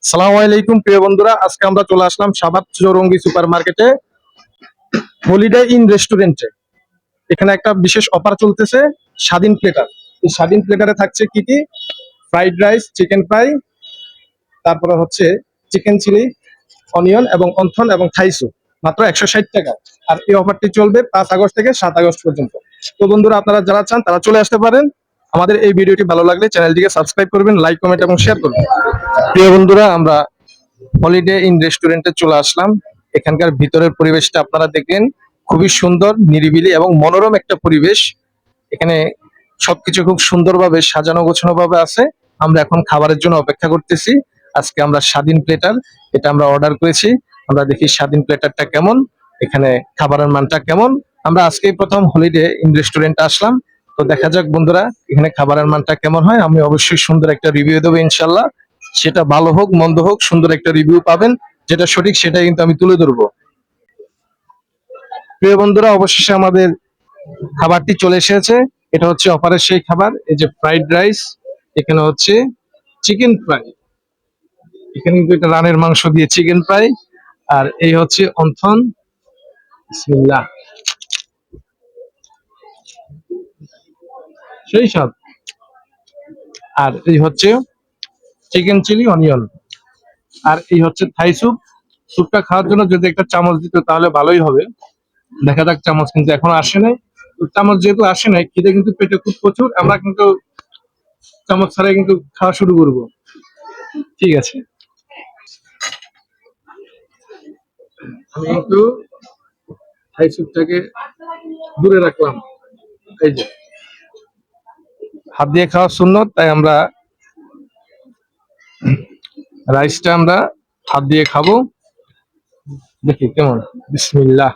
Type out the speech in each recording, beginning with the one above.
সালামু আলাইকুম প্রিয় বন্ধুরা, আজকে আমরা চলে আসলাম সাভার চৌরঙ্গী সুপার মার্কেটে হলিডে ইন রেস্টুরেন্টে। এখানে একটা বিশেষ অফার চলতেছে, স্বাধীন প্লেটার। এই স্বাধীন প্লেটারে থাকছে কি কি? ফ্রাইড রাইস, চিকেন ফ্রাই, তারপরে হচ্ছে চিকেন চিলি, অনিয়ন এবং অন্থন এবং থাই স্যুপ, মাত্র 160 টাকা। আর এই অফারটি চলবে 5 আগস্ট থেকে 7 আগস্ট পর্যন্ত। তো বন্ধুরা, আপনারা যারা চান তারা চলে আসতে পারেন। আমাদের এই ভিডিওটি ভালো লাগলে চ্যানেলটিকে সাবস্ক্রাইব করবেন, লাইক, কমেন্ট এবং শেয়ার করবেন। প্রিয় বন্ধুরা, আমরা হলিডে ইন রেস্টুরেন্টে চলে আসলাম। এখানকার ভিতরের পরিবেশটা আপনারা দেখেন, খুবই সুন্দর, নিরিবিলি এবং মনোরম একটা পরিবেশ। এখানে সবকিছু খুব সুন্দরভাবে সাজানো গোছানো ভাবে আছে। আমরা এখন খাবারের জন্য অপেক্ষা করতেছি। আজকে আমরা স্বাধীন প্লেটার এটা আমরা অর্ডার করেছি। আমরা দেখি স্বাধীন প্লেটারটা কেমন, এখানে খাবারের মানটা কেমন। আমরা আজকেই প্রথম হলিডে ইন রেস্টুরেন্টে আসলাম, তো দেখা যাক বন্ধুরা এখানে খাবারের মানটা কেমন হয়। আমি অবশ্যই সুন্দর একটা রিভিউ দেবো ইনশাল্লাহ। সেটা ভালো হোক মন্দ হোক, সুন্দর একটা রিভিউ পাবেন। যেটা সঠিক সেটা কিন্তু আমি তুলে ধরবো। প্রিয় বন্ধুরা, অবশেষে আমাদের খাবারটি চলে এসেছে। এটা হচ্ছে অফারের সেই খাবার। এই যে ফ্রাইড রাইস, এখানে হচ্ছে চিকেন ফ্রাই, এখানে কিন্তু এটা রানের মাংস দিয়ে চিকেন ফ্রাই। আর এই হচ্ছে অন্থন, বিসমিল্লাহ, সেই স্বাদ। আর এই হচ্ছে চিকেন চিলি অনিয়ন। আর এই হচ্ছে থাই স্যুপ। স্যুপটা খাওয়ার জন্য যদি একটা চামচ দিত তাহলে ভালোই হবে। দেখা যাক, চামচ কিন্তু এখনো আসে নাই। তো চামচ যেহেতু আসে নাই, খিদে কিন্তু পেটে খুব প্রচুর, আমরা কিন্তু চামচ ছাড়াই কিন্তু খাওয়া শুরু করব। ঠিক আছে, আমি একটু থাই স্যুপটাকে দূরে রাখলাম। এই যে হাত দিয়ে খাওয়া সুন্নত, তাই আমরা রাইসটা আমরা হাত দিয়ে খাবো। দেখি কেমন। বিসমিল্লাহ।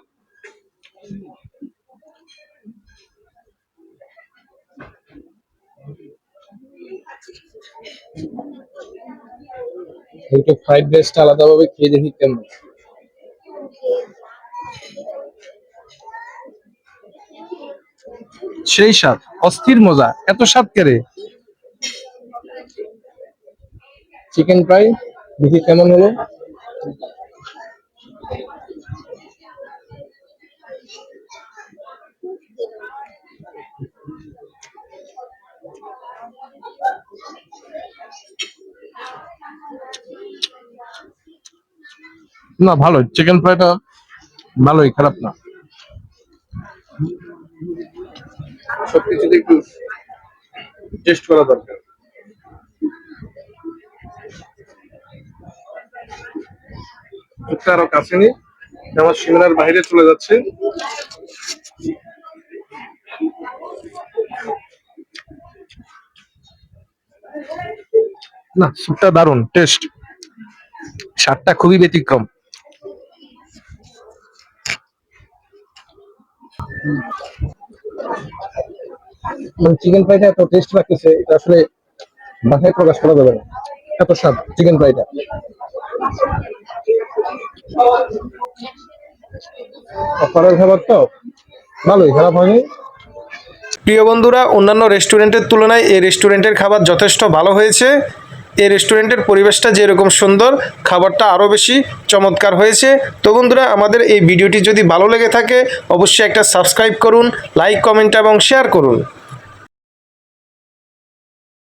একটু ফ্রাইড রাইসটা আলাদাভাবে খেয়ে দেখি কেমন। সেই স্বাদ, অস্থির মজা। এত স্বাদ কেরে চিকেন ফ্রাই, দেখি কেমন হলো। না, ভালোই, চিকেন ফ্রাইটা ভালোই, খারাপ না। সবকিছুতে একটু টেস্ট করা দরকার। একটু আরো কাছে নি, আমার সীমানার বাইরে চলে যাচ্ছে। না, স্যুপটা দারুণ টেস্ট, স্বাদটা খুবই ব্যতিক্রম। মানে চিকেন ফ্রাইটা এত টেস্ট লাগতেছে, এটা আসলে ভাষায় প্রকাশ করা যাবে না, এত স্বাদ চিকেন ফ্রাইটা। অফারের খাবার তো ভালোই, খারাপ হয়নি। প্রিয় বন্ধুরা, অন্যান্য রেস্টুরেন্টের তুলনায় এই রেস্টুরেন্টের খাবার যথেষ্ট ভালো হয়েছে। এই রেস্টুরেন্টের পরিবেশটা যেরকম সুন্দর, খাবারটা আরও বেশি চমৎকার হয়েছে। তো বন্ধুরা, আমাদের এই ভিডিওটি যদি ভালো লেগে থাকে অবশ্যই একটা সাবস্ক্রাইব করুন, লাইক, কমেন্ট এবং শেয়ার করুন।